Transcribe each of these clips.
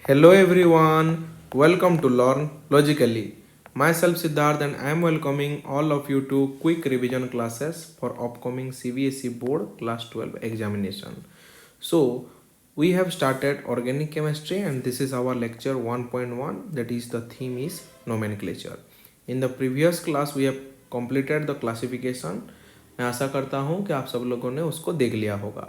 Hello everyone, welcome to Learn Logically. Myself Siddharth and I am welcoming all of you to quick revision classes for upcoming CBSE board class 12 examination. So, we have started organic chemistry and this is our lecture 1.1, that is the theme is nomenclature. In the previous class we have completed the classification. मैं आशा करता हूँ कि आप सब लोगों ने उसको देख लिया होगा.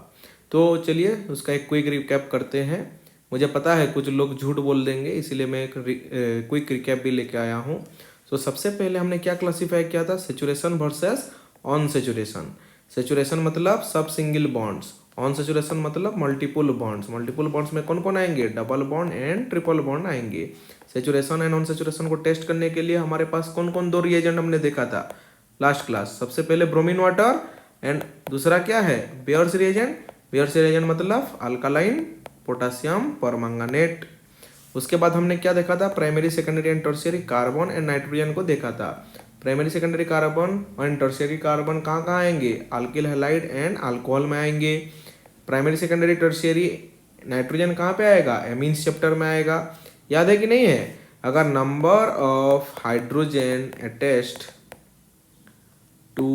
तो चलिए उसका एक क्विक रिकैप करते हैं. मुझे पता है कुछ लोग झूठ बोल देंगे, इसीलिए मैं एक क्विक रिकैप भी लेके आया हूँ. तो सबसे पहले हमने क्या क्लासीफाई किया था? Saturation versus on saturation. Saturation मतलब सब सिंगल बॉन्ड्स, ऑन सेचुरेशन मतलब मल्टीपल बॉन्ड्स. मल्टीपल बॉन्ड्स में कौन कौन आएंगे? Double bond and triple bond आएंगे. सेचुरेशन एंड ऑन सेचुरेशन को टेस्ट करने के लिए हमारे पास कौन कौन दो रिएजेंट हमने देखा था लास्ट क्लास? सबसे पहले ब्रोमीन वाटर एंड दूसरा क्या है? Bears reagent. बेयर्स रिएजेंट मतलब अल्कालाइन पोटासियम परमंगनेट. उसके बाद हमने क्या देखा था? Primary secondary and tertiary carbon and nitrogen को देखा था. Primary secondary carbon and tertiary carbon कहाँ कहाँ आएंगे? अल्किल हैलाइड एंड अल्कोहल में आएंगे. प्राइमरी सेकेंडरी टर्शियरी नाइट्रोजन कहाँ पे आएगा? एमीन्स चैप्टर में आएगा. याद है कि नहीं है? अगर number of hydrogen attached to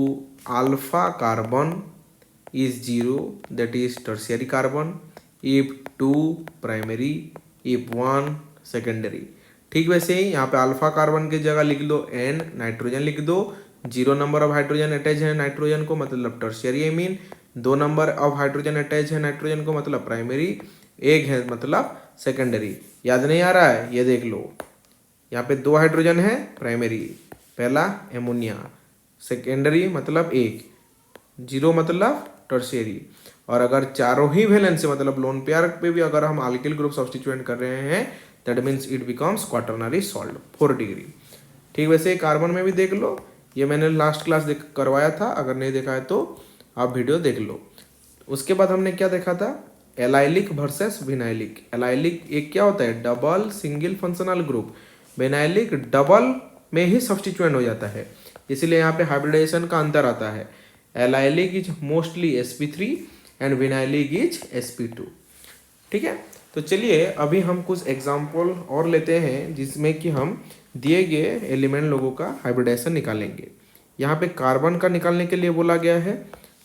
alpha carbon is 0, that is tertiary carbon. if 2 primary, if 1 secondary. ठीक वैसे ही यहाँ पे अल्फा कार्बन की जगह लिख दो n, नाइट्रोजन लिख दो. 0 नंबर ऑफ हाइड्रोजन अटैच है नाइट्रोजन को मतलब tertiary amine. 2 number of hydrogen attach है नाइट्रोजन को मतलब प्राइमरी. 1 है मतलब सेकेंडरी. याद नहीं आ रहा है? ये देख लो, यहाँ पे 2 हाइड्रोजन है प्राइमरी, पहला एमोनिया. सेकेंडरी मतलब 1, 0 मतलब टर्शियरी. और अगर चारों ही वैलेंस मतलब लोन पेयर पे भी अगर हम अल्किल ग्रुप सब्स्टिट्यूएंट कर रहे हैं, that means it becomes quaternary salt 4 degree. ठीक वैसे कार्बन में भी देख लो, ये मैंने लास्ट क्लास करवाया था, अगर नहीं देखा है तो आप वीडियो देख लो. उसके बाद हमने क्या देखा था? Allylic versus vinylic. एलाइलिक एक क्या होता है? Double single functional group. Vinylic double में ही सब्स्टिट्यूएंट हो जाता है, इसीलिए यहाँ पे हाइब्रिडाइजेशन का अंतर आता है. Allylic is mostly sp3 and vinylic is sp2. ठीक है, तो चलिए अभी हम कुछ एग्जाम्पल और लेते हैं जिसमें कि हम दिए गए एलिमेंट लोगों का हाइब्रिडाइजेशन निकालेंगे. यहाँ पे कार्बन का निकालने के लिए बोला गया है,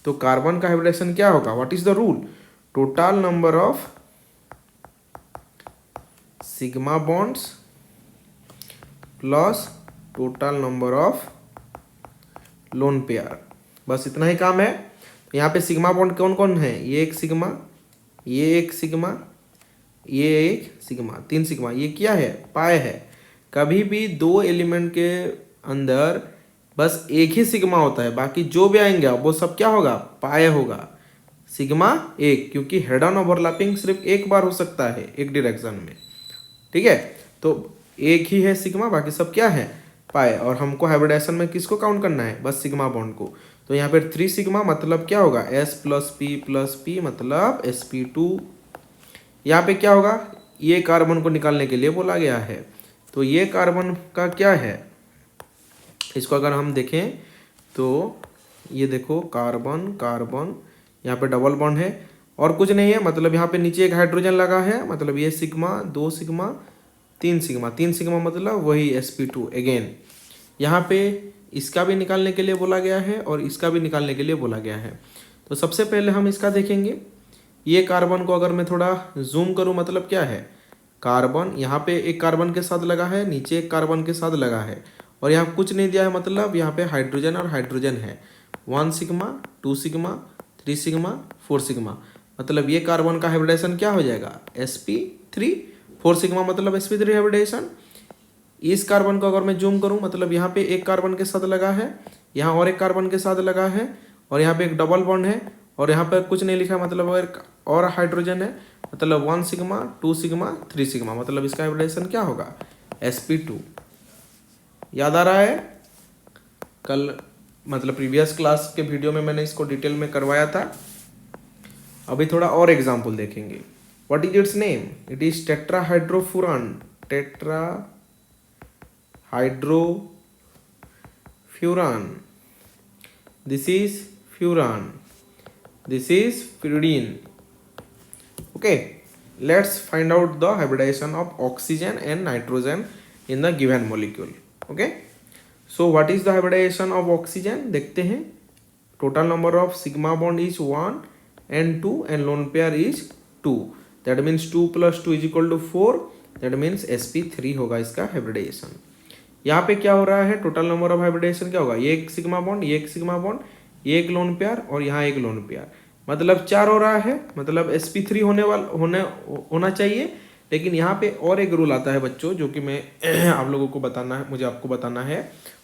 तो कार्बन का हाइब्रिडाइजेशन क्या होगा? What is the rule? Total number of sigma bonds plus total number of lone pair. बस इतना ही काम है. यहाँ पे सिग्मा बॉन्ड कौन कौन है? ये एक सिग्मा, ये एक सिग्मा, ये एक सिग्मा, 3 सिग्मा. ये क्या है? पाए है. कभी भी 2 एलिमेंट के अंदर बस एक ही सिग्मा होता है, बाकी जो भी आएंगे वो सब क्या होगा? पाए होगा. सिग्मा 1, क्योंकि हेड ऑन ओवरलैपिंग सिर्फ एक बार हो सकता है एक डायरेक्शन में. ठीक है, तो एक ही है सिग्मा, बाकी सब क्या है? पाए. और हमको हाइब्रिडाइजेशन में किसको काउंट करना है? बस सिग्मा बॉन्ड को. तो यहाँ पर 3 सिग्मा मतलब क्या होगा? s प्लस पी मतलब sp2. यहाँ पे क्या होगा? ये कार्बन को निकालने के लिए बोला गया है, तो ये कार्बन का क्या है? इसको अगर हम देखें तो ये देखो कार्बन कार्बन, यहाँ पे डबल बॉन्ड है और कुछ नहीं है, मतलब यहाँ पे नीचे एक हाइड्रोजन लगा है, मतलब ये सिग्मा, 2 सिग्मा, 3 सिग्मा. 3 सिग्मा मतलब वही sp2 अगेन. यहाँ पे इसका भी निकालने के लिए बोला गया है और इसका भी निकालने के लिए बोला गया है. तो सबसे पहले हम इसका देखेंगे. ये कार्बन को अगर मैं थोड़ा जूम करूँ, मतलब क्या है? कार्बन यहाँ पे एक कार्बन के साथ लगा है, नीचे एक कार्बन के साथ लगा है और यहाँ कुछ नहीं दिया है, मतलब यहाँ पे हाइड्रोजन और हाइड्रोजन है. 1 सिग्मा, 2 सिग्मा, 3 सिग्मा, 4 सिग्मा. मतलब ये कार्बन का हाइब्रिडाइजेशन क्या हो जाएगा? sp3. 4 सिग्मा मतलब sp3 हाइब्रिडाइजेशन. इस कार्बन को अगर मैं जूम करूं, मतलब यहाँ पे एक कार्बन के साथ लगा है, यहाँ और एक कार्बन के साथ लगा है और यहाँ पे एक डबल बॉन्ड है और यहाँ पे कुछ नहीं लिखा, मतलब और हाइड्रोजन है, मतलब 1 सिग्मा, 2 सिग्मा, 3 सिग्मा. मतलब इसका हाइब्रिडाइजेशन क्या होगा? sp2. याद आ रहा है? कल मतलब प्रीवियस क्लास के वीडियो में मैंने इसको डिटेल में करवाया था. अभी थोड़ा और एग्जाम्पल देखेंगे. What is its name? It is tetrahydrofuran. Tetrahydrofuran. This is furan, this is furin. Okay, let's find out the hybridization of oxygen and nitrogen in the given molecule. Okay, so what is the hybridization of oxygen? देखते हैं. Total number of sigma bond is 1 and 2 and lone pair is 2. That means 2 plus 2 is equal to 4. That means sp3 होगा इसका hybridization. यहाँ पे क्या हो रहा है? टोटल नंबर ऑफ हाइब्रिडेशन क्या होगा? ये एक सिग्मा बॉन्ड, ये एक सिग्मा बॉन्ड, ये एक लोन पेयर और यहाँ एक लोन पेयर, मतलब 4 हो रहा है. मतलब sp3 होना चाहिए. लेकिन यहाँ पे और एक रूल आता है बच्चों, जो कि मैं आप लोगों को बताना है, मुझे आपको बताना है.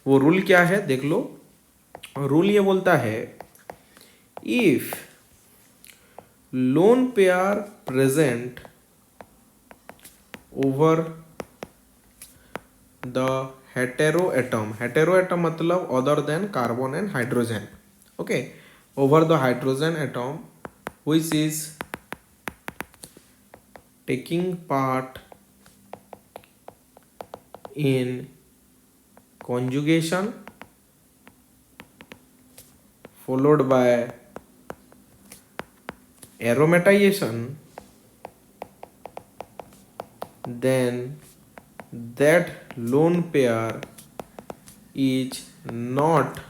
वो रूल क्या है देख लो. रूल ये बोलता है, if lone pair present over the heteroatom मतलब other than carbon and hydrogen. Okay, over the hydrogen atom which is taking part in conjugation followed by aromatization, then that lone pair is not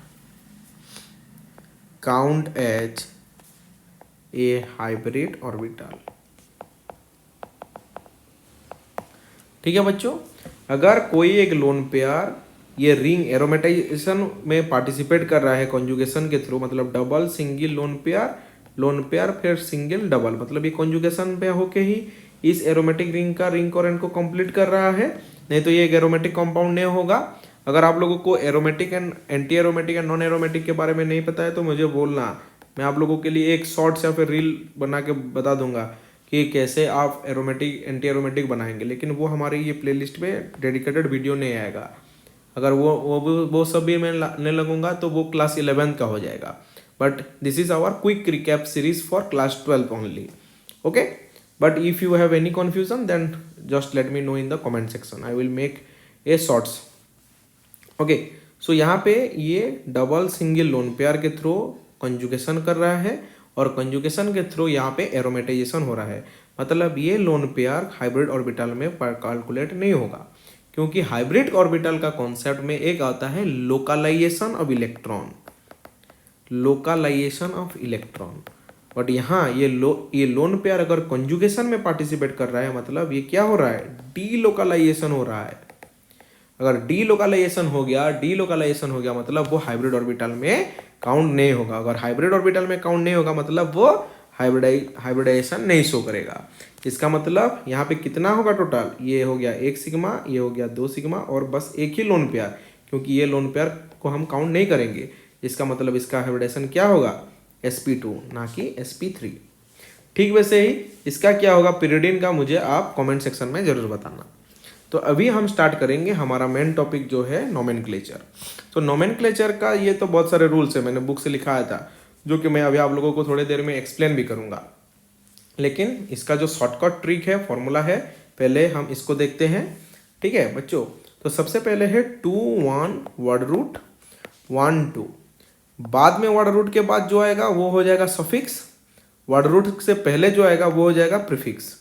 count as a hybrid orbital. ठीक है बच्चों, अगर कोई एक lone pair ये ring aromatisation में participate कर रहा है कॉन्जुगेशन के थ्रू, मतलब डबल सिंगल लोन पेयर फिर सिंगल डबल, मतलब ये कॉन्जुगेशन पे होके ही इस एरोमेटिक रिंग का रिंग कोरेंट को कंप्लीट कर रहा है. नहीं तो ये एक एरोमेटिक कंपाउंड नहीं होगा. अगर आप लोगों को aromatic and anti aromatic and non aromatic के बारे में नहीं पता है तो मुझे बोलना, मैं आप लोगों के लिए एक शॉर्ट्स या फिर रील बना के बता दूंगा कि कैसे आप एरोमेटिक एंटी एरोमेटिक बनाएंगे. लेकिन वो हमारे ये प्लेलिस्ट में डेडिकेटेड वीडियो नहीं आएगा. अगर वो सब भी मैं नहीं लगूंगा तो वो क्लास 11 का हो जाएगा. But this is our quick recap series for class 12 only. Okay, but if you have any confusion then just let me know in the comment section. I will make a shorts. Okay, so यहाँ पे ये double single lone pair के through conjugation कर रहा है और conjugation के through यहाँ पे एरोमेटाइजेशन हो रहा है. मतलब ये लोन पेयर हाइब्रिड ऑर्बिटल में कैलकुलेट नहीं होगा, क्योंकि हाइब्रिड ऑर्बिटल का कॉन्सेप्ट में एक आता है लोकलाइजेशन ऑफ इलेक्ट्रॉन. बट यहाँ ये लोन पेयर अगर कंजुगेशन में पार्टिसिपेट कर रहा है, मतलब ये क्या हो रहा है? डीलोकलाइजेशन हो रहा है. अगर डीलोकलाइजेशन हो गया मतलब वो हाइब्रिड ऑर्बिटल में काउंट नहीं होगा. अगर हाइब्रिड ऑर्बिटल में काउंट नहीं होगा मतलब वो हाइब्रिडाइजेशन नहीं शो करेगा. इसका मतलब यहाँ पे कितना होगा टोटल? ये हो गया 1 सिग्मा, ये हो गया 2 सिग्मा और बस एक ही लोन पेयर, क्योंकि ये लोन पेयर को हम काउंट नहीं करेंगे. इसका मतलब इसका हाइब्रिडाइजेशन क्या होगा? sp2 ना कि sp3. ठीक वैसे ही इसका क्या होगा पिरिडिन का, मुझे आप कमेंट सेक्शन में जरूर बताना. तो अभी हम स्टार्ट करेंगे हमारा मेन टॉपिक जो है नोमेनक्लेचर. तो नोमेनक्लेचर का ये तो बहुत सारे रूल्स है, मैंने बुक से लिखाया था, जो कि मैं अभी आप लोगों को थोड़ी देर में एक्सप्लेन भी करूंगा. लेकिन इसका जो शॉर्टकट ट्रिक है, फॉर्मूला है, पहले हम इसको देखते हैं. ठीक है बच्चों, तो सबसे पहले है 2 1 वर्ड रूट 1 2. बाद में वर्ड रूट के बाद जो आएगा वो हो जाएगा सफिक्स. वर्ड रूट से पहले जो आएगा वो हो जाएगा प्रीफिक्स.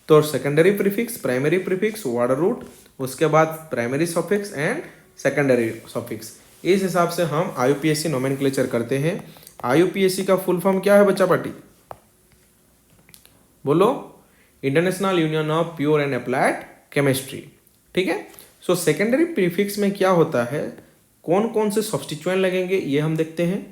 तो secondary prefix, primary prefix, word root, उसके बाद primary suffix and secondary suffix. इस हिसाब से हम IUPAC नोमेनक्लेचर करते हैं. IUPAC का फुल फॉर्म क्या है बच्चा पार्टी? बोलो. International union of pure and applied chemistry. ठीक है. सो सेकेंडरी प्रीफिक्स में क्या होता है, कौन कौन से सब्स्टिट्यूएंट लगेंगे ये हम देखते हैं.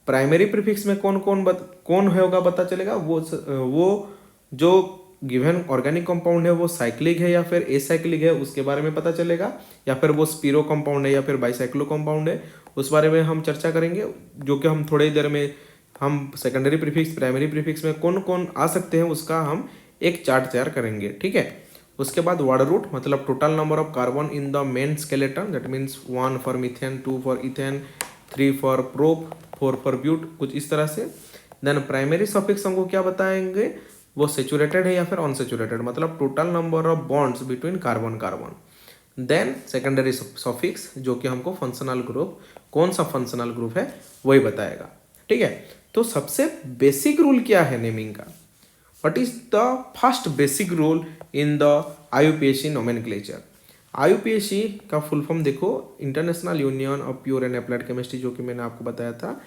प्राइमरी प्रीफिक्स में कौन होगा पता चलेगा. वो जो गिवन ऑर्गेनिक कंपाउंड है वो साइक्लिक है या फिर एसाइक्लिक है उसके बारे में पता चलेगा, या फिर वो स्पीरो कंपाउंड है या फिर बाइसाइक्लो कंपाउंड है, उस बारे में हम चर्चा करेंगे. जो कि हम थोड़ी देर में हम सेकेंडरी प्रीफिक्स प्राइमरी प्रीफिक्स में कौन कौन आ सकते हैं उसका हम एक चार्ट तैयार करेंगे. ठीक है. उसके बाद वर्ड रूट मतलब total number of carbon in the main skeleton, that means 1 for methane, 2 for ethane, 3 for prop, 4 for but, कुछ इस तरह से. देन प्राइमरी सफिक्स हमको क्या बताएंगे, वो सेचुरेटेड है या फिर अनसेचुरेटेड, मतलब total number of bonds between carbon. Then secondary suffix जो कि हमको फंक्शनल ग्रुप, कौन सा फंक्शनल ग्रुप है वही बताएगा. ठीक है. तो सबसे बेसिक रूल क्या है नेमिंग का, What is the first basic rule in the IUPAC nomenclature? IUPAC का फुल फॉर्म देखो, international union of pure and applied chemistry, जो कि मैंने आपको बताया था,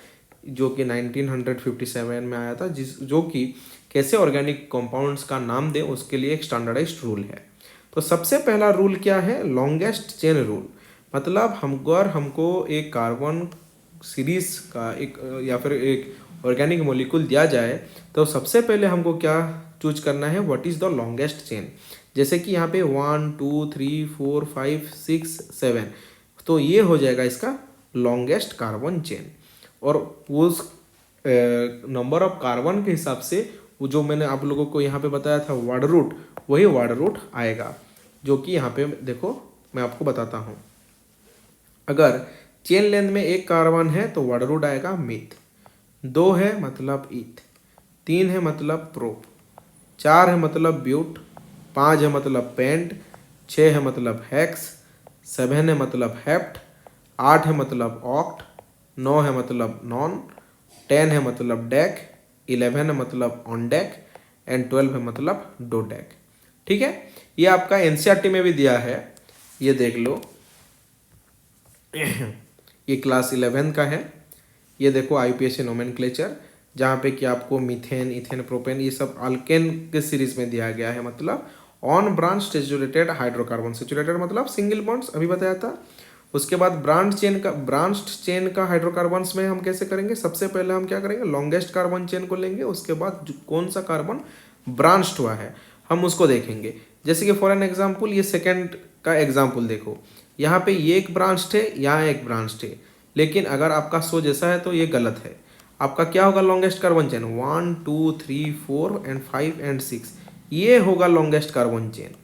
जो कि 1957 में आया था, जो कि कैसे ऑर्गेनिक कंपाउंड्स का नाम दे उसके लिए एक स्टैंडर्डाइज्ड रूल है। तो सबसे पहला रूल क्या है? Longest chain rule. मतलब हमको एक कार्बन सीरीज का एक या फिर एक ऑर्गेनिक मॉलिक्यूल दिया जाए तो सबसे पहले हमको क्या चूज करना है? What is the longest chain. जैसे कि यहाँ पे 1 2 3 4 5 6 7, तो ये हो जाएगा इसका लॉन्गेस्ट कार्बन चेन। और उस नंबर ऑफ कार्बन के हिसाब से वो जो मैंने आप लोगों को यहाँ पे बताया था वर्ड रूट, वही वर्ड रूट आएगा, जो कि यहाँ पे देखो मैं आपको बताता हूँ। अगर चेन लेंथ में एक कार्बन है तो वर्ड रूट आएगा मिथ, 2 है मतलब ईथ, 3 है मतलब प्रोप, 4 है मतलब ब्यूट, 5 है मतलब पेंट, 6 है मतलब हेक्स, 7 है मतलब हेप्ट, 8 है मतलब ऑक्ट, 9 है मतलब नॉन, 10 है मतलब डेक, 11 है मतलब ऑन डेक एंड 12 है मतलब डो डेक। ठीक है, ये आपका एनसीईआरटी में भी दिया है, ये देख लो। ये क्लास 11 का है। ये देखो आईयूपीएसी नोमेनक्लेचर, जहाँ पे कि आपको मीथेन, इथेन, प्रोपेन ये सब अल्केन के सीरीज में दिया गया है। मतलब on branch saturated hydrocarbon, saturated मतलब सिंगल बॉन्ड्स अभी बताया था। उसके बाद ब्रांच्ड चेन का हाइड्रोकार्बन्स में हम कैसे करेंगे? सबसे पहले हम क्या करेंगे? लॉन्गेस्ट कार्बन चेन को लेंगे, उसके बाद कौन सा कार्बन ब्रांच्ड हुआ है हम उसको देखेंगे। जैसे कि फॉर एन एग्जाम्पल ये सेकेंड का एग्जाम्पल देखो, यहाँ पे ये एक ब्रांच है, यहाँ एक ब्रांच है, लेकिन अगर आपका सो जैसा है तो ये गलत है। आपका क्या होगा longest carbon chain? 1 2 3 4 and 5 and 6, ये होगा लॉन्गेस्ट कार्बन चेन,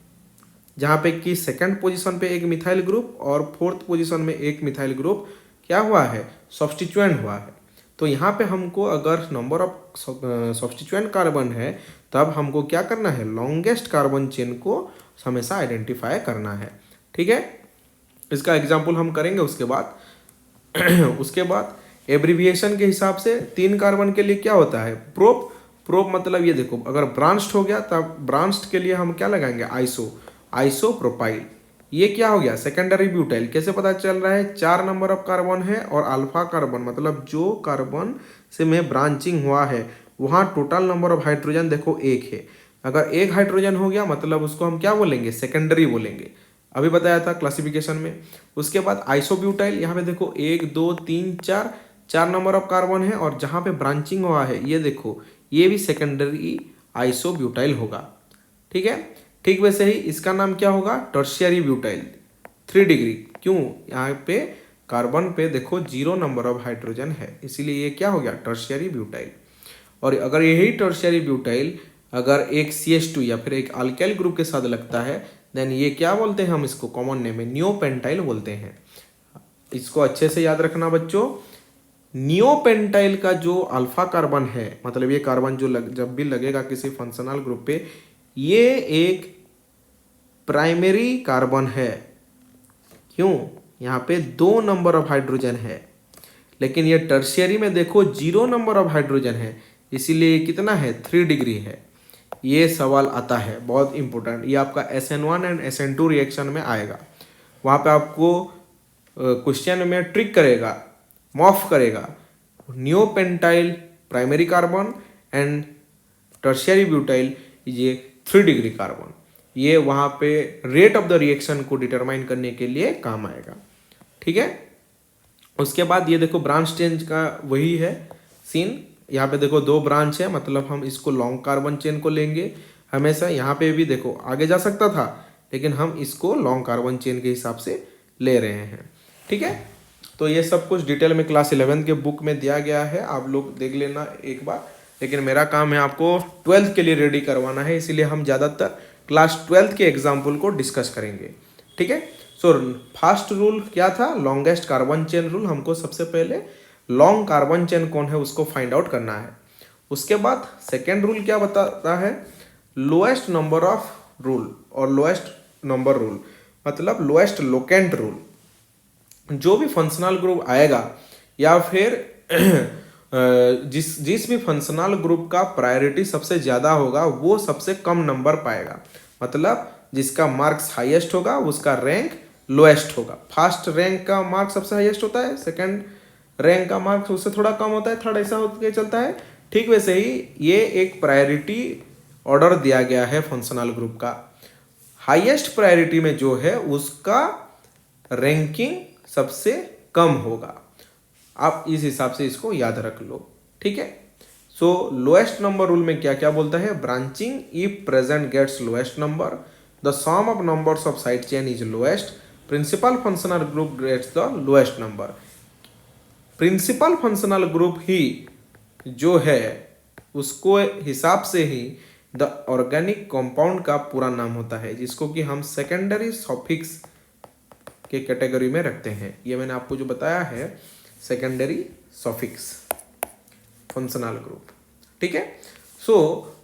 जहाँ पे कि सेकंड पोजीशन पे एक मिथाइल ग्रुप और फोर्थ पोजीशन में एक मिथाइल ग्रुप क्या हुआ है? सब्स्टिट्यूएंट हुआ है। तो यहाँ पे हमको अगर नंबर ऑफ सब्स्टिट्यूएंट कार्बन है तब हमको क्या करना है? लॉन्गेस्ट कार्बन चेन को हमेशा आइडेंटिफाई करना है। ठीक है, इसका एग्जाम्पल हम करेंगे उसके बाद। उसके बाद एब्रीविएशन के हिसाब से 3 कार्बन के लिए क्या होता है? प्रोप। प्रोप मतलब ये देखो, अगर ब्रांच्ड हो गया तब ब्रांच्ड के लिए हम क्या लगाएंगे? आइसोप्रोपाइल। ये क्या हो गया? Secondary butyl. कैसे पता चल रहा है? 4 नंबर ऑफ कार्बन है और अल्फा कार्बन मतलब जो कार्बन से में ब्रांचिंग हुआ है वहाँ टोटल नंबर ऑफ हाइड्रोजन देखो 1 है। अगर 1 हाइड्रोजन हो गया मतलब उसको हम क्या बोलेंगे? सेकेंडरी बोलेंगे, अभी बताया था क्लासिफिकेशन में। उसके बाद आइसोब्यूटाइल, यहाँ पे देखो 1 2 3 4 नंबर ऑफ कार्बन है और जहाँ पे ब्रांचिंग हुआ है ये देखो, ये भी सेकेंडरी आइसोब्यूटाइल होगा। ठीक है, ठीक वैसे ही इसका नाम क्या होगा? Tertiary butyl, 3 degree. क्यों? यहाँ पे कार्बन पे देखो 0 नंबर ऑफ हाइड्रोजन है, इसीलिए ये क्या हो गया? Tertiary butyl. और अगर यही टर्शियरी ब्यूटाइल अगर एक CH2 या फिर एक अल्काइल ग्रुप के साथ लगता है देन ये क्या बोलते हैं? हम इसको कॉमन नेम में नियोपेंटाइल बोलते हैं। इसको अच्छे से याद रखना बच्चों। नियोपेंटाइल का जो अल्फा कार्बन है, मतलब ये कार्बन जो जब भी लगेगा किसी फंक्शनल ग्रुप पे, ये एक प्राइमरी कार्बन है। क्यों? यहाँ पे 2 नंबर ऑफ हाइड्रोजन है, लेकिन ये टर्शियरी में देखो 0 नंबर ऑफ हाइड्रोजन है, इसीलिए कितना है? 3 डिग्री है। ये सवाल आता है बहुत इंपॉर्टेंट, ये आपका SN1 एंड SN2 रिएक्शन में आएगा। वहाँ पे आपको क्वेश्चन में ट्रिक करेगा, मॉफ करेगा। Neopentyl primary carbon and tertiary butyl ये 3 डिग्री कार्बन, ये वहाँ पे रेट ऑफ द रिएक्शन को डिटरमाइन करने के लिए काम आएगा। ठीक है, उसके बाद ये देखो ब्रांच चेंज का वही है सीन। यहाँ पे देखो 2 ब्रांच है, मतलब हम इसको लॉन्ग कार्बन चेन को लेंगे हमेशा। यहाँ पे भी देखो आगे जा सकता था, लेकिन हम इसको लॉन्ग कार्बन चेन के हिसाब से ले रहे हैं। ठीक है, तो ये सब कुछ डिटेल में क्लास 11 के बुक में दिया गया है, आप लोग देख लेना एक बार। लेकिन मेरा काम है आपको 12th के लिए रेडी करवाना है, इसीलिए हम ज़्यादातर क्लास 12th के एग्जाम्पल को डिस्कस करेंगे। ठीक है, सो फर्स्ट रूल क्या था? Longest carbon chain rule. हमको सबसे पहले लॉन्ग कार्बन चेन कौन है उसको फाइंड आउट करना है। उसके बाद सेकेंड रूल क्या बताता है? लोएस्ट नंबर ऑफ रूल और लोएस्ट नंबर रूल, मतलब लोएस्ट लोकेंट रूल। जो भी फंक्शनल ग्रुप आएगा या फिर जिस भी फंक्शनल ग्रुप का प्रायोरिटी सबसे ज़्यादा होगा वो सबसे कम नंबर पाएगा। मतलब जिसका मार्क्स हाईएस्ट होगा उसका रैंक लोएस्ट होगा। फर्स्ट रैंक का मार्क्स सबसे हाईएस्ट होता है, सेकंड रैंक का मार्क्स उससे थोड़ा कम होता है, थर्ड ऐसा होकर चलता है। ठीक वैसे ही ये एक प्रायोरिटी ऑर्डर दिया गया है फंक्शनल ग्रुप का। हाईएस्ट प्रायोरिटी में जो है उसका रैंकिंग सबसे कम होगा। आप इस हिसाब से इसको याद रख लो, ठीक है। सो लोएस्ट नंबर रूल में क्या क्या बोलता है? Branching if present gets lowest number, the sum of numbers of side chain is lowest, principal functional group gets the lowest number. Principal functional group ही जो है उसको हिसाब से ही द ऑर्गेनिक कंपाउंड का पूरा नाम होता है, जिसको कि हम सेकेंडरी सॉफिक्स के कैटेगरी में रखते हैं। ये मैंने आपको जो बताया है सेकेंडरी सॉफिक्स फंक्शनल ग्रुप, ठीक है। सो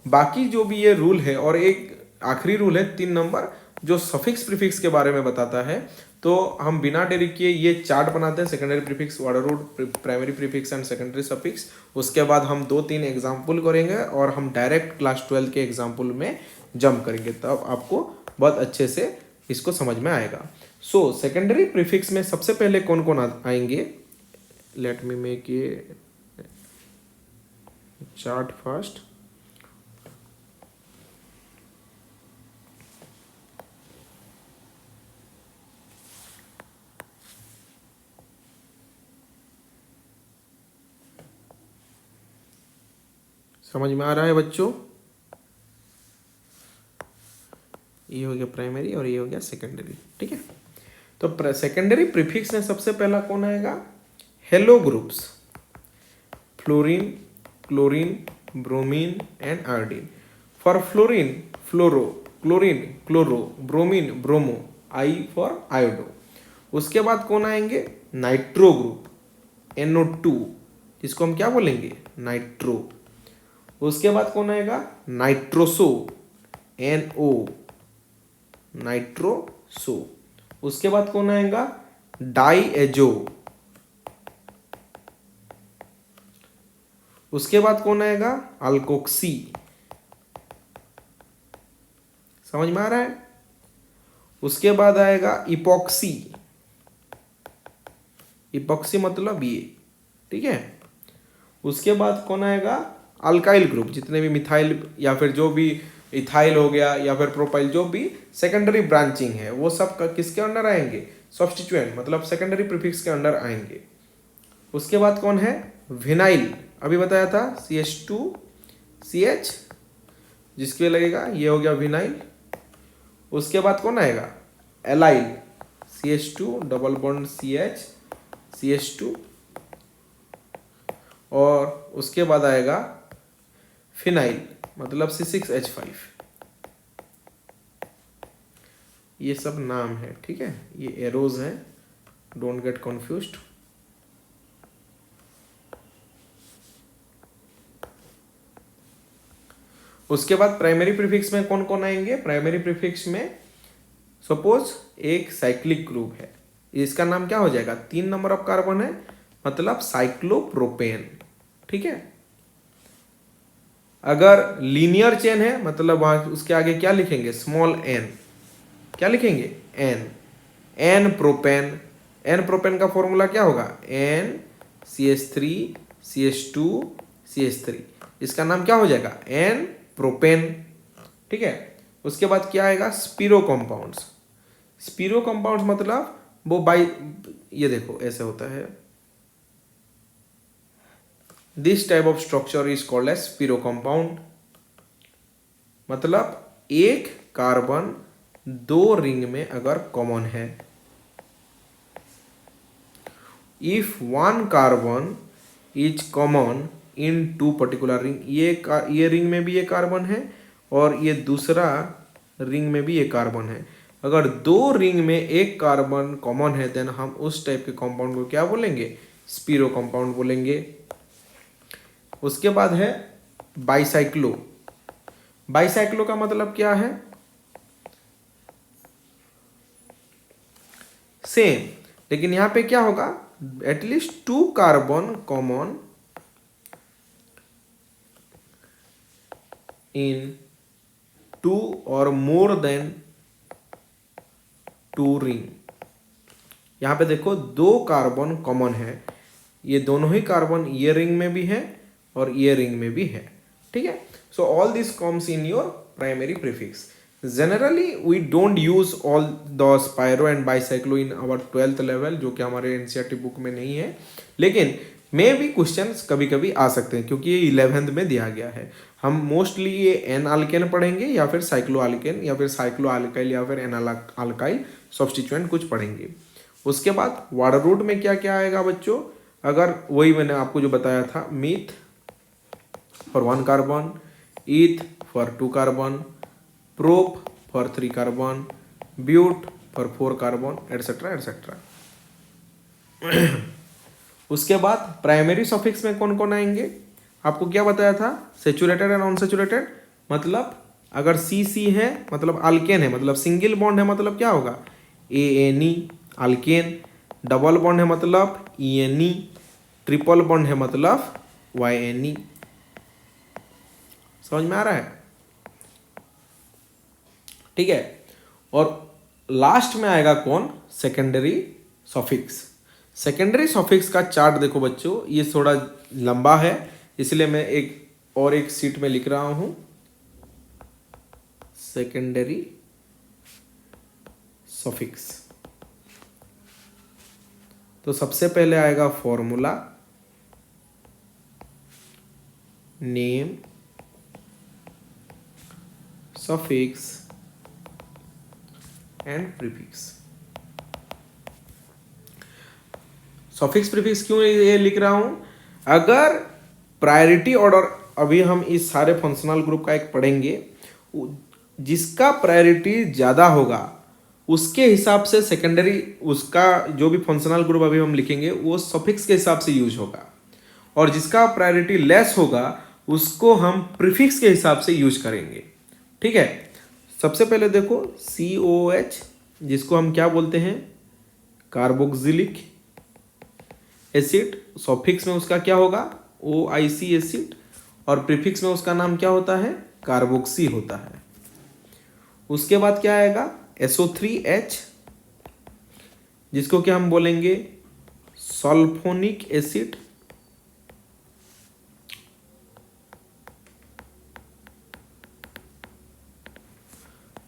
बाकी जो भी ये रूल है, और एक आखिरी रूल है 3 नंबर जो सफिक्स प्रीफिक्स के बारे में बताता है। तो हम बिना देरी किए ये चार्ट बनाते हैं, secondary prefix, order root, primary prefix and secondary suffix. उसके बाद हम 2-3 एग्जाम्पल करेंगे और हम डायरेक्ट क्लास 12 के एग्जाम्पल में जंप करेंगे, तब आपको बहुत अच्छे से इसको समझ में आएगा। सो सेकेंडरी प्रीफिक्स में सबसे पहले कौन कौन आएंगे? Let me make a chart first. समझ में आ रहा है बच्चों? ये हो गया प्राइमरी और ये हो गया सेकेंडरी, ठीक है। तो सेकेंडरी प्रीफिक्स में सबसे पहला कौन आएगा? Hello groups, fluorine, chlorine, bromine and iodine. For fluorine fluoro, chlorine chloro, bromine bromo, I for iodo. उसके बाद कौन आएंगे? नाइट्रो ग्रुप, NO2, जिसको हम क्या बोलेंगे? नाइट्रो। उसके बाद कौन आएगा? Nitroso, NO, nitroso. उसके बाद कौन आएगा? डाईएजो। उसके बाद कौन आएगा? अल्कोक्सी। समझ में आ रहा है? उसके बाद आएगा इपॉक्सी। इपॉक्सी मतलब ये, ठीक है। उसके बाद कौन आएगा? अल्काइल ग्रुप, जितने भी मिथाइल या फिर जो भी इथाइल हो गया या फिर प्रोपाइल, जो भी सेकेंडरी ब्रांचिंग है वो सब किसके अंडर आएंगे? सब्स्टिट्यूएंट, मतलब सेकेंडरी प्रीफिक्स के अंडर आएंगे। उसके बाद कौन है? विनाइल, अभी बताया था CH2CH, जिसके लगेगा ये हो गया विनाइल। उसके बाद कौन आएगा? Allyl, CH2 double bond CH2, और उसके बाद आएगा फिनाइल, मतलब C6H5। ये सब नाम है, ठीक है, ये एरोज हैं, डोंट गेट कंफ्यूज्ड। उसके बाद प्राइमरी प्रीफिक्स में कौन कौन आएंगे? प्राइमरी प्रीफिक्स में सपोज एक साइक्लिक ग्रुप है, इसका नाम क्या हो जाएगा? 3 नंबर ऑफ कार्बन है, मतलब साइक्लोप्रोपेन, ठीक है। अगर लीनियर चेन है, मतलब उसके आगे क्या लिखेंगे? Small n। क्या लिखेंगे? n propane. n प्रोपेन का फॉर्मूला क्या होगा? NCH3 CH2 CH3, इसका नाम क्या हो जाएगा? n प्रोपेन, ठीक है। उसके बाद क्या आएगा? Spiro compounds. स्पीरो कंपाउंड्स मतलब वो ये देखो ऐसे होता है, this type of structure is called as spiro compound. मतलब एक कार्बन 2 रिंग में अगर कॉमन है, if 1 carbon is common in 2 particular ring, ये रिंग में भी ये कार्बन है और ये दूसरा रिंग में भी ये कार्बन है। अगर 2 रिंग में एक कार्बन कॉमन है, देन हम उस टाइप के कंपाउंड को क्या बोलेंगे? स्पीरो कंपाउंड बोलेंगे। उसके बाद है बाइसाइक्लो। बाइसाइक्लो का मतलब क्या है? सेम, लेकिन यहां पे क्या होगा? एटलीस्ट 2 कार्बन कॉमन इन 2 और मोर देन 2 रिंग। यहाँ पे देखो 2 कार्बन कॉमन है, ये दोनों ही कार्बन ये रिंग में भी है और ये रिंग में भी है, ठीक है। So all this comes in your primary prefix. Generally we don't use all the spiro and bicyclo in our 12th level, जो कि हमारे एनसीईआरटी बुक में नहीं है, लेकिन मे भी क्वेश्चंस कभी कभी आ सकते हैं क्योंकि ये 11th में दिया गया है। हम मोस्टली ये एन अल्केन पढ़ेंगे या फिर साइक्लो अल्केन या फिर साइक्लो अल्काइल या फिर एन अल्काइल सब्स्टिट्यूएंट कुछ पढ़ेंगे। उसके बाद वाटर रूट में क्या क्या आएगा बच्चों, अगर वही मैंने आपको जो बताया था, meth for 1 carbon, eth for 2 carbon, prop for 3 carbon, but for 4 carbon, etcetera etcetera. उसके बाद प्राइमरी सफिक्स में कौन कौन आएंगे, आपको क्या बताया था, सेचुरेटेड एंड अनसेचुरेटेड। मतलब अगर सी सी है मतलब अल्केन है, मतलब सिंगल बॉन्ड है मतलब क्या होगा, ANE अल्केन, डबल बॉन्ड है मतलब ENE, ट्रिपल बॉन्ड है मतलब YNE। समझ में आ रहा है, ठीक है। और लास्ट में आएगा कौन, सेकेंडरी सफिक्स। सेकेंडरी सफिक्स का चार्ट देखो बच्चों, ये थोड़ा लंबा है इसलिए मैं एक सीट में लिख रहा हूं, सेकेंडरी सफिक्स। तो सबसे पहले आएगा formula, name, suffix and prefix. Suffix prefix क्यों ये लिख रहा हूं, अगर प्रायोरिटी ऑर्डर, अभी हम इस सारे फंक्शनल ग्रुप का एक पढ़ेंगे, जिसका प्रायोरिटी ज़्यादा होगा उसके हिसाब से सेकेंडरी, उसका जो भी फंक्शनल ग्रुप अभी हम लिखेंगे वो सफिक्स के हिसाब से यूज होगा, और जिसका प्रायोरिटी लेस होगा उसको हम प्रीफिक्स के हिसाब से यूज करेंगे, ठीक है। सबसे पहले देखो COH, जिसको हम क्या बोलते हैं, कार्बोक्सिलिक एसिड, सफिक्स में उसका क्या होगा, OIC एसिड, और प्रीफिक्स में उसका नाम क्या होता है, कार्बोक्सी होता है। उसके बाद क्या आएगा, SO3H, जिसको क्या हम बोलेंगे, सल्फोनिक एसिड,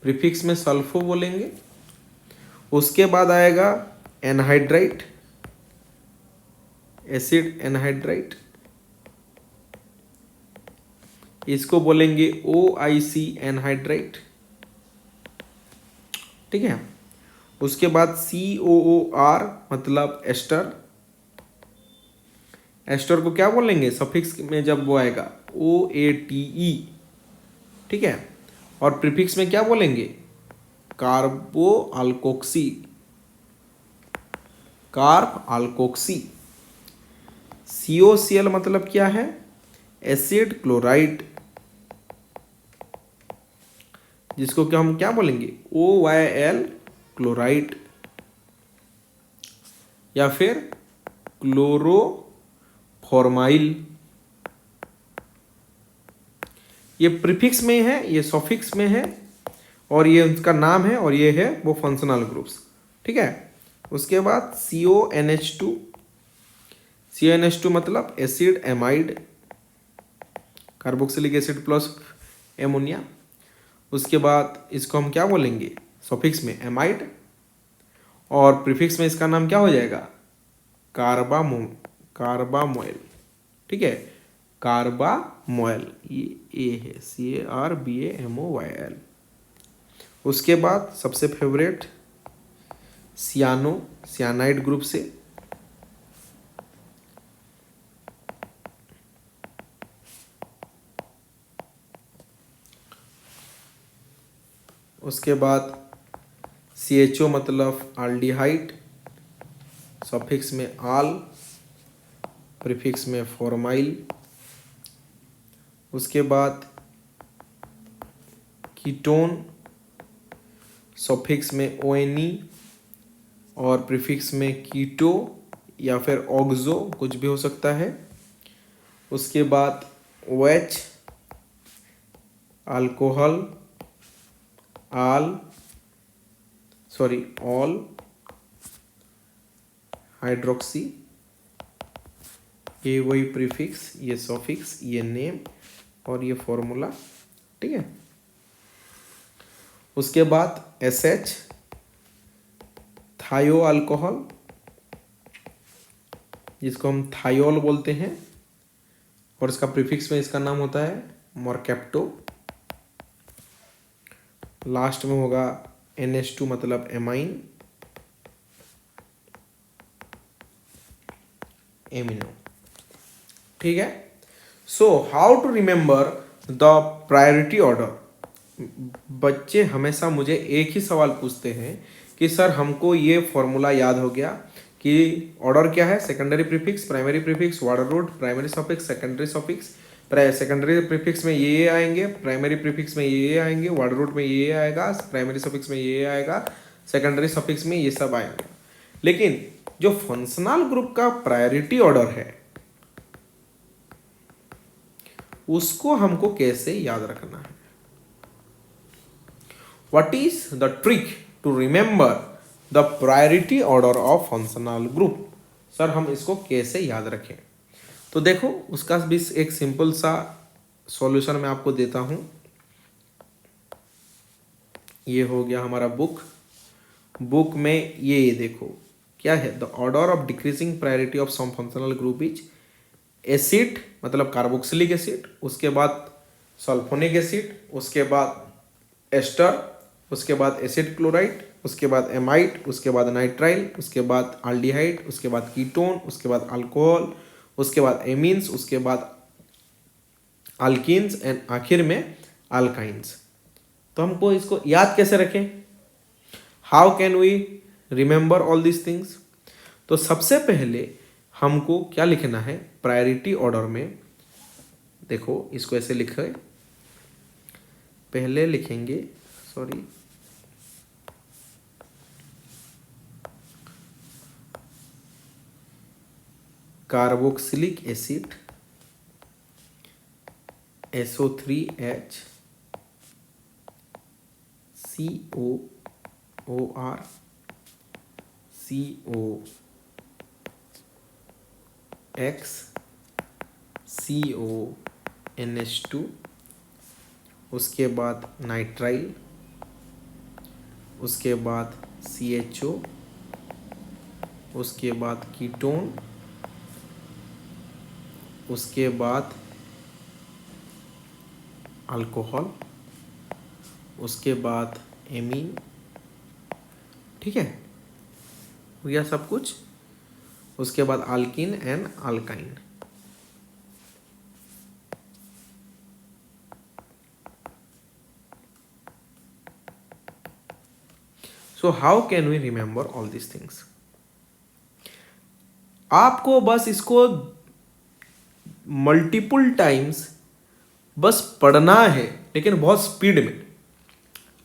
प्रीफिक्स में सल्फो बोलेंगे। उसके बाद आएगा एनहाइड्राइट एसिड, एनहाइड्राइट, इसको बोलेंगे OIC एनहाइड्राइट, ठीक है। उसके बाद COOR मतलब एस्टर, एस्टर को क्या बोलेंगे सफिक्स में जब वो आएगा, OATE, ठीक है। और प्रीफिक्स में क्या बोलेंगे, कार्बो अल्कोक्सी, कार्ब अल्कोक्सी। COCl मतलब क्या है, एसिड क्लोराइड, जिसको क्या हम क्या बोलेंगे, OYl क्लोराइड, या फिर क्लोरोफॉर्माइल। ये प्रीफिक्स में है, ये सफिक्स में है, और ये उसका नाम है, और ये है वो फंक्शनल ग्रुप्स, ठीक है। उसके बाद CONH2, CONH2 मतलब acid amide, carboxylic acid plus ammonia. उसके बाद इसको हम क्या बोलेंगे, सफिक्स में एमाइड, और प्रीफिक्स में इसका नाम क्या हो जाएगा, कार्बामोइल, ठीक है, कार्बामोइल, ये ए है, CARBAMOYL। उसके बाद सबसे फेवरेट सियानाइड ग्रुप से, उसके बाद CHO मतलब आल्डिहाइड, सफिक्स में आल, प्रीफिक्स में फॉर्माइल। उसके बाद कीटोन, सफिक्स में ONE और प्रीफिक्स में कीटो या फिर ऑक्सो, कुछ भी हो सकता है। उसके बाद OH अल्कोहल ऑल हाइड्रोक्सी, ये वही प्रीफिक्स, ये सॉफिक्स, ये नेम और ये फॉर्मूला, ठीक है। उसके बाद SH थायो अल्कोहल, जिसको हम थायोल बोलते हैं, और इसका प्रीफिक्स में इसका नाम होता है मॉर्केप्टो। लास्ट में होगा NH2 मतलब एमाइन, एमिनो, ठीक है। So how to remember the priority order. बच्चे हमेशा मुझे एक ही सवाल पूछते हैं कि सर हमको ये फॉर्मूला याद हो गया कि ऑर्डर क्या है, secondary prefix, primary prefix, word root, primary suffix, secondary suffix, secondary prefix में ये आएंगे, प्राइमरी प्रीफिक्स में ये आएंगे, वर्ड रूट में ये आएगा, प्राइमरी सफिक्स में ये आएगा, सेकेंडरी सफिक्स में ये सब आएगा। लेकिन जो फंक्शनल ग्रुप का प्रायोरिटी ऑर्डर है उसको हमको कैसे याद रखना है। What is the trick to remember the priority order of functional group. Sir हम इसको कैसे याद रखें। तो देखो उसका भी एक सिंपल सा सॉल्यूशन मैं आपको देता हूं। ये हो गया हमारा बुक में ये देखो क्या है, the order of decreasing priority of some functional group is acid मतलब कार्बोक्सिलिक एसिड, उसके बाद सल्फोनिक एसिड, उसके बाद एस्टर, उसके बाद एसिड क्लोराइड, उसके बाद एमाइड, उसके बाद नाइट्राइल, उसके बाद आल्डिहाइड, उसके बाद कीटोन, उसके बाद अल्कोहल, उसके बाद एमीन्स, उसके बाद अल्कीन्स एंड आखिर में अल्काइंस। तो हमको इसको याद कैसे रखें, how can we remember all this things. तो सबसे पहले हमको क्या लिखना है प्रायोरिटी ऑर्डर में। देखो इसको ऐसे लिखे, पहले लिखेंगे carboxylic acid SO3H COOR COX CONH2, उसके बाद नाइट्राइल, उसके बाद CHO, उसके बाद कीटोन, उसके बाद अल्कोहल, उसके बाद एमीन, ठीक है, हो गया सब कुछ। उसके बाद alkene and alkyne. So how can we remember all this things. आपको बस इसको मल्टीपल टाइम्स बस पढ़ना है, लेकिन बहुत स्पीड में।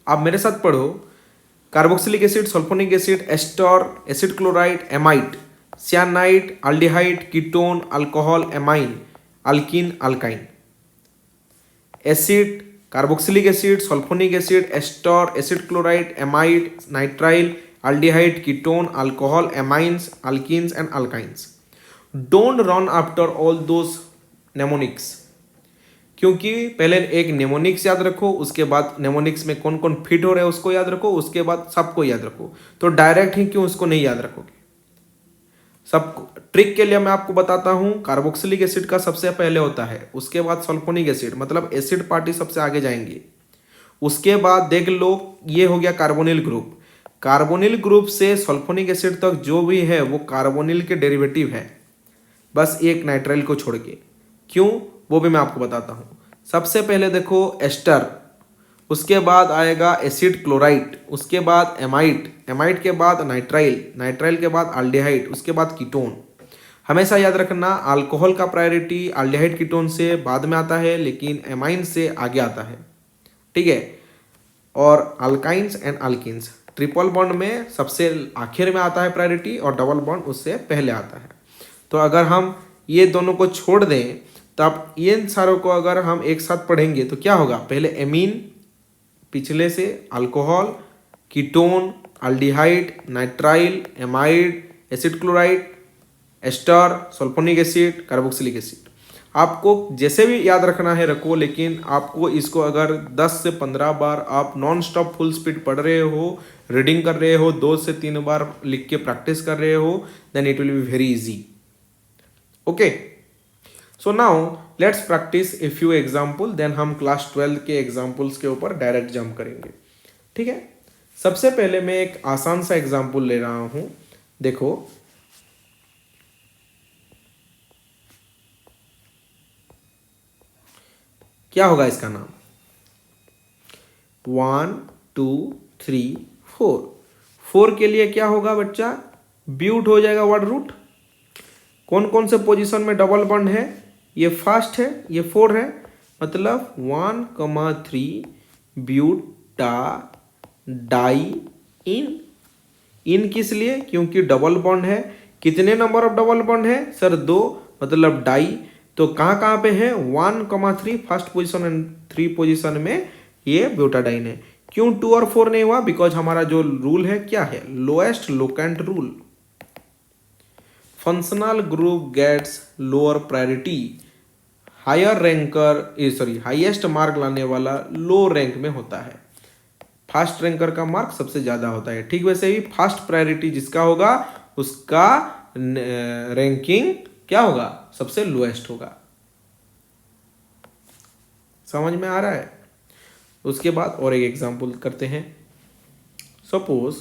आप मेरे साथ पढ़ो, carboxylic acid, sulphonic acid, ester, acid chloride, amide, cyanide, aldehyde, ketone, alcohol, amine, alkene, alkyne. Acid, carboxylic acid, sulphonic acid, ester, acid chloride, amide, nitrile, aldehyde, ketone, alcohol, amines, alkenes and alkynes. Don't run after all those mnemonics, क्योंकि पहले एक mnemonics याद रखो, उसके बाद mnemonics में कौन कौन फिट हो रहे हैं उसको याद रखो, उसके बाद सबको याद रखो। तो डायरेक्ट ही क्यों उसको नहीं याद रखोगे। सब ट्रिक के लिए मैं आपको बताता हूं। कार्बोक्सिलिक एसिड का सबसे पहले होता है, उसके बाद सल्फोनिक एसिड, मतलब एसिड पार्टी सबसे आगे जाएंगे। उसके बाद देख लो ये हो गया कार्बोनिल ग्रुप। कार्बोनिल ग्रुप से सल्फोनिक एसिड तक जो भी है वो कार्बोनिल के डेरिवेटिव है, बस एक नाइट्राइल को छोड़ के। क्यों वो भी मैं आपको बताता हूं। सबसे पहले देखो एस्टर, उसके बाद आएगा एसिड क्लोराइड, उसके बाद एमाइड, एमाइड के बाद नाइट्राइल, नाइट्राइल के बाद अल्डिहाइड, उसके बाद कीटोन। हमेशा याद रखना अल्कोहल का प्रायोरिटी अल्डिहाइड कीटोन से बाद में आता है, लेकिन एमाइन से आगे आता है, ठीक है। और alkynes and alkenes, triple bond में सबसे आखिर में आता है प्रायोरिटी, और डबल बॉन्ड उससे पहले आता है। तो अगर हम ये दोनों को छोड़ दें तो आप इन सारों को अगर हम एक साथ पढ़ेंगे तो क्या होगा, पहले एमीन, पिछले से alcohol, ketone, aldehyde, nitrile, amide, acid chloride, ester, sulphonic acid, carboxylic acid. आपको जैसे भी याद रखना है रखो, लेकिन आपको इसको अगर 10 से 15 बार आप नॉन स्टॉप फुल स्पीड पढ़ रहे हो, रीडिंग कर रहे हो, 2 से 3 बार लिख के प्रैक्टिस कर रहे हो, then it will be very easy. Okay, so now let's practice a few example, then हम क्लास 12 के एग्जाम्पल्स के ऊपर डायरेक्ट जंप करेंगे। ठीक है, सबसे पहले मैं एक आसान सा एग्जाम्पल ले रहा हूं। देखो, क्या होगा इसका नाम, 1 2 3 4। 4 के लिए क्या होगा बच्चा, ब्यूट हो जाएगा वर्ड रूट। कौन कौन से पोजीशन में डबल बॉन्ड है, ये फर्स्ट है, ये 4 है, मतलब 1,3 ब्यूटा डाई इन। इन किस लिए, क्योंकि डबल बॉन्ड है। कितने नंबर ऑफ डबल बॉन्ड है सर, 2, मतलब डाई। तो कहाँ कहाँ पे है, 1,3 फर्स्ट पोजीशन एंड 3 पोजीशन में ये ब्यूटाडाइन है। क्यों 2 और 4 नहीं हुआ, बिकॉज हमारा जो रूल है क्या है, lowest locant rule. Functional group gets lower priority, higher ranker sorry highest mark लाने वाला लो रैंक में होता है, फास्ट रैंकर का मार्क सबसे ज्यादा होता है। ठीक वैसे ही फास्ट प्रायोरिटी जिसका होगा उसका रैंकिंग क्या होगा, सबसे लोएस्ट होगा। समझ में आ रहा है। उसके बाद और एक एग्जांपल करते हैं। सपोज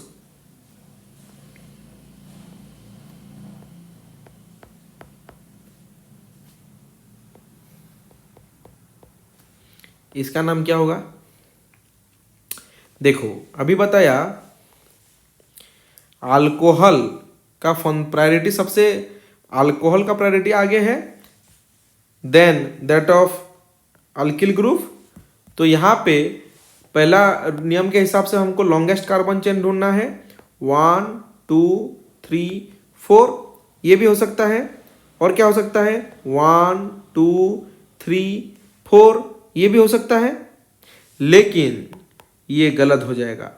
इसका नाम क्या होगा, देखो अभी बताया अल्कोहल का प्रायोरिटी सबसे, अल्कोहल का प्रायोरिटी आगे है then that of alkyl group. तो यहाँ पे पहला नियम के हिसाब से हमको लॉन्गेस्ट कार्बन चेन ढूंढना है, 1 2 3 4। ये भी हो सकता है, और क्या हो सकता है, 1 2 3 4, ये भी हो सकता है। लेकिन ये गलत हो जाएगा,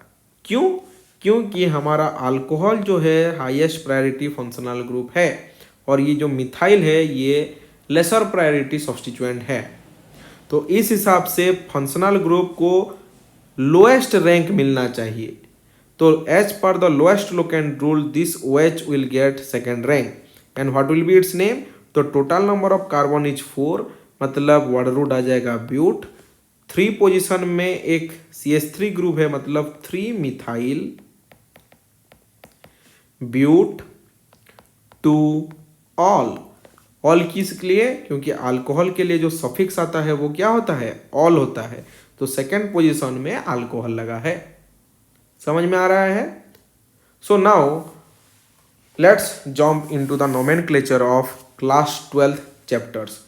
क्यों, क्योंकि हमारा अल्कोहल जो है हाईएस्ट प्रायोरिटी फंक्शनल ग्रुप है, और ये जो मिथाइल है ये लेसर प्रायोरिटी सब्स्टिट्यूएंट है। तो इस हिसाब से फंक्शनल ग्रुप को लोएस्ट रैंक मिलना चाहिए। तो as per the lowest locant rule this OH will get second rank and what will be its name. तो total number of carbon is 4, मतलब वर्ड रूट आ जाएगा ब्यूट। 3 पोजीशन में एक CH3 ग्रुप है, मतलब 3 मिथाइल ब्यूट 2 ऑल। ऑल किस लिए, क्योंकि अल्कोहल के लिए जो सफिक्स आता है वो क्या होता है, ऑल होता है। तो सेकेंड पोजीशन में अल्कोहल लगा है। समझ में आ रहा है। सो now let's jump into the nomenclature of class 12 chapters.